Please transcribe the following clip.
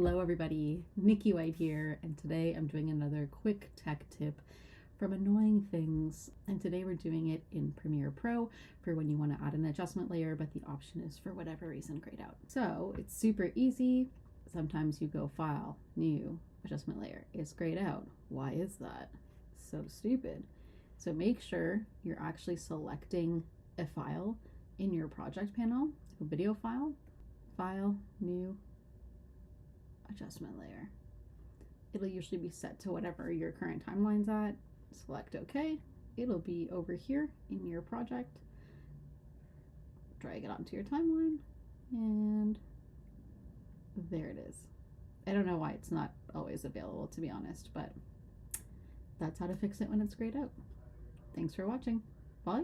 Hello everybody, Nikki White here, and today I'm doing another quick tech tip from Annoying Things, and today we're doing it in Premiere Pro for when you want to add an adjustment layer, but the option is for whatever reason grayed out. So it's super easy. Sometimes you go File, New, Adjustment Layer. It's grayed out. Why is that? So stupid. So make sure you're actually selecting a file in your project panel, a video file, File, New, Adjustment Layer. It'll usually be set to whatever your current timeline's at. Select OK. It'll be over here in your project. Drag it onto your timeline, and there it is. I don't know why it's not always available, to be honest, but that's how to fix it when it's grayed out. Thanks for watching. Bye.